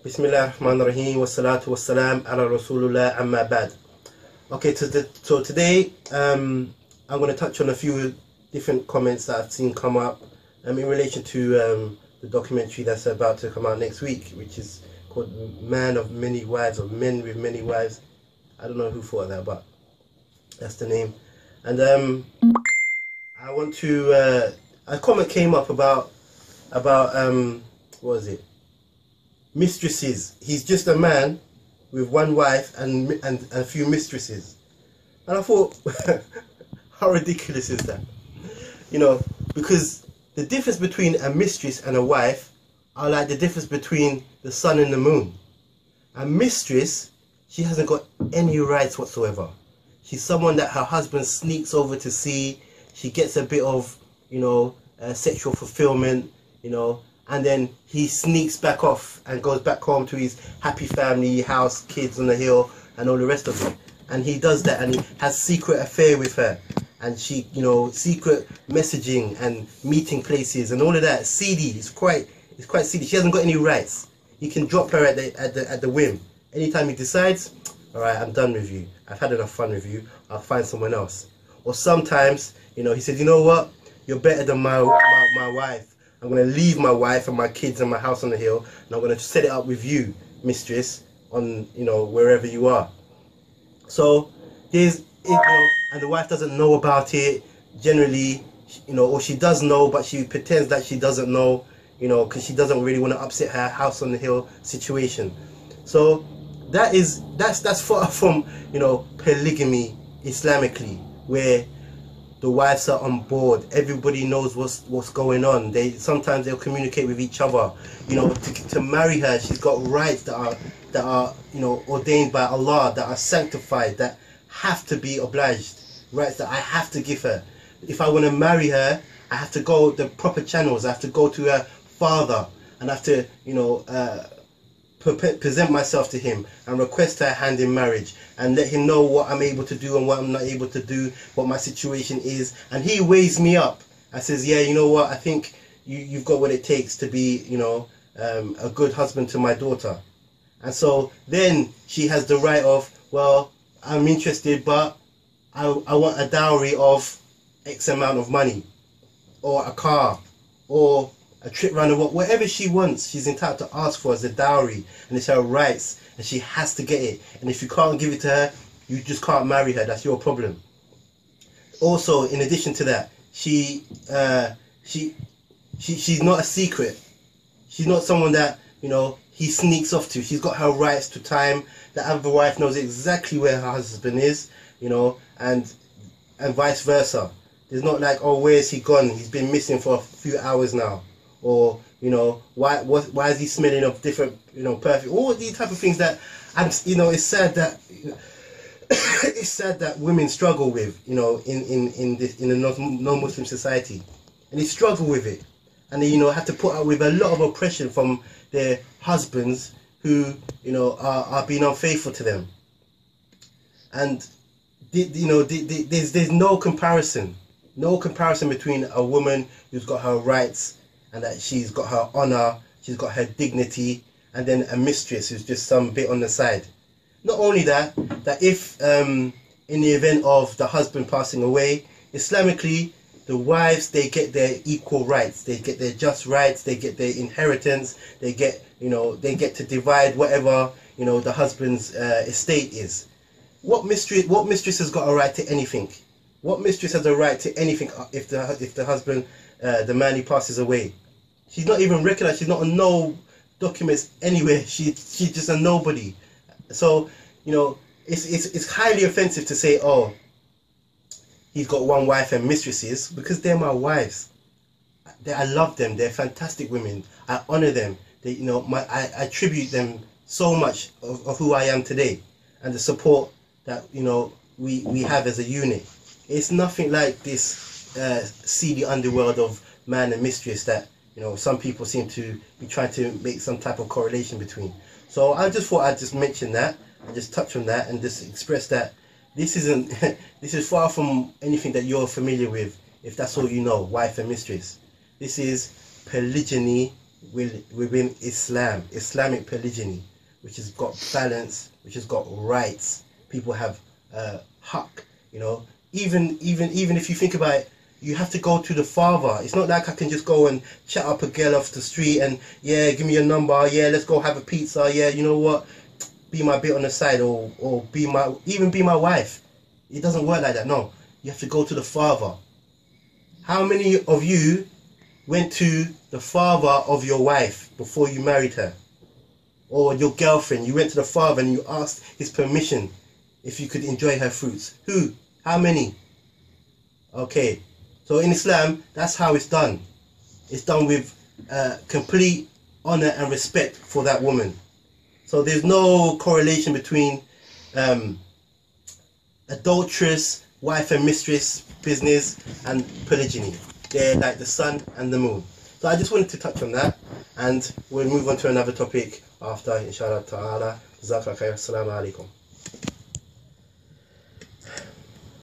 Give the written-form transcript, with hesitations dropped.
Bismillahirrahmanirrahim wa salatu wa salam ala rasulullah amma bad. Okay, so today I'm going to touch on a few different comments that I've seen come up in relation to the documentary that's about to come out next week, which is called Man of Many Wives, or Men with Many Wives. I don't know who thought of that, but that's the name. And I want to a comment came up about what was it? Mistresses. He's just a man with one wife and a few mistresses. And I thought, how ridiculous is that? You know, because the difference between a mistress and a wife are like the difference between the sun and the moon. A mistress, she hasn't got any rights whatsoever. She's someone that her husband sneaks over to see. She gets a bit of, you know, sexual fulfillment, you know, and then he sneaks back off and goes back home to his happy family, house, kids on the hill, and all the rest of it. And he does that, and he has secret affair with her, and she, you know, secret messaging and meeting places and all of that. Seedy. It's quite seedy. She hasn't got any rights. He can drop her at the whim. Anytime he decides, all right, I'm done with you. I've had enough fun with you. I'll find someone else. Or sometimes, you know, he says, you know what? You're better than my wife. I'm going to leave my wife and my kids and my house on the hill, and I'm going to set it up with you, mistress, on, you know, wherever you are. So there's, you know, and the wife doesn't know about it generally, you know, or she does know, but she pretends that she doesn't know, you know, because she doesn't really want to upset her house on the hill situation. So that's far from, you know, polygamy Islamically, where the wives are on board. Everybody knows what's going on. Sometimes they'll communicate with each other. You know, to marry her, she's got rights that are you know, ordained by Allah, that are sanctified, that have to be obliged. Rights that I have to give her. If I want to marry her, I have to go the proper channels. I have to go to her father, and I have to, you know, present myself to him and request her hand in marriage, and let him know what I'm able to do and what I'm not able to do, what my situation is, and he weighs me up and says, yeah, you know what, I think you've got what it takes to be, you know, a good husband to my daughter. And so then she has the right of, well, I'm interested, but I want a dowry of X amount of money, or a car, or a trip round the world, whatever she wants, she's entitled to ask for as a dowry, and it's her rights, and she has to get it. And if you can't give it to her, you just can't marry her. That's your problem. Also, in addition to that, she's not a secret. She's not someone that, you know, he sneaks off to. She's got her rights to time. The other wife knows exactly where her husband is, you know, and vice versa. There's not like, oh, where's he gone? He's been missing for a few hours now. Or, you know, why is he smelling of different, you know, perfume? All these type of things that, and you know, it's sad that it's sad that women struggle with, you know, in a non-Muslim society, and they struggle with it, and they, you know, have to put up with a lot of oppression from their husbands who, you know, are being unfaithful to them. And you know, there's no comparison between a woman who's got her rights, and that she's got her honor, she's got her dignity, and then a mistress who's just some bit on the side. Not only that, that if in the event of the husband passing away, Islamically, the wives, they get their equal rights, they get their just rights, they get their inheritance, they get, you know, they get to divide whatever, you know, the husband's estate is. What mistress has got a right to anything? What mistress has a right to anything if the husband, the man, he passes away? She's not even recognized. She's not on no documents anywhere. She's just a nobody. So, you know, it's highly offensive to say, oh, he's got one wife and mistresses, because they're my wives. I love them. They're fantastic women. I honor them. They, you know, I tribute them so much of who I am today, and the support that, you know, we have as a unit. It's nothing like this seedy underworld of man and mistress that, you know, some people seem to be trying to make some type of correlation between. So I just thought I'd just mention that, and just touch on that, and just express that this isn't this is far from anything that you're familiar with, if that's all you know, wife and mistress. This is polygyny within Islam, Islamic polygyny, which has got balance, which has got rights. People have haq, you know. Even if you think about it, you have to go to the father. It's not like I can just go and chat up a girl off the street and, yeah, give me your number, yeah, let's go have a pizza, yeah, you know what, be my bit on the side, or be my wife. It doesn't work like that. No, you have to go to the father. How many of you went to the father of your wife before you married her? Or your girlfriend, you went to the father and you asked his permission if you could enjoy her fruits? Who? How many? Okay, so in Islam, that's how it's done. It's done with complete honor and respect for that woman. So there's no correlation between adulterous, wife and mistress business and polygyny. They're like the sun and the moon. So I just wanted to touch on that, and we'll move on to another topic after, inshallah ta'ala. Jazakallah khair. Assalamu alaikum.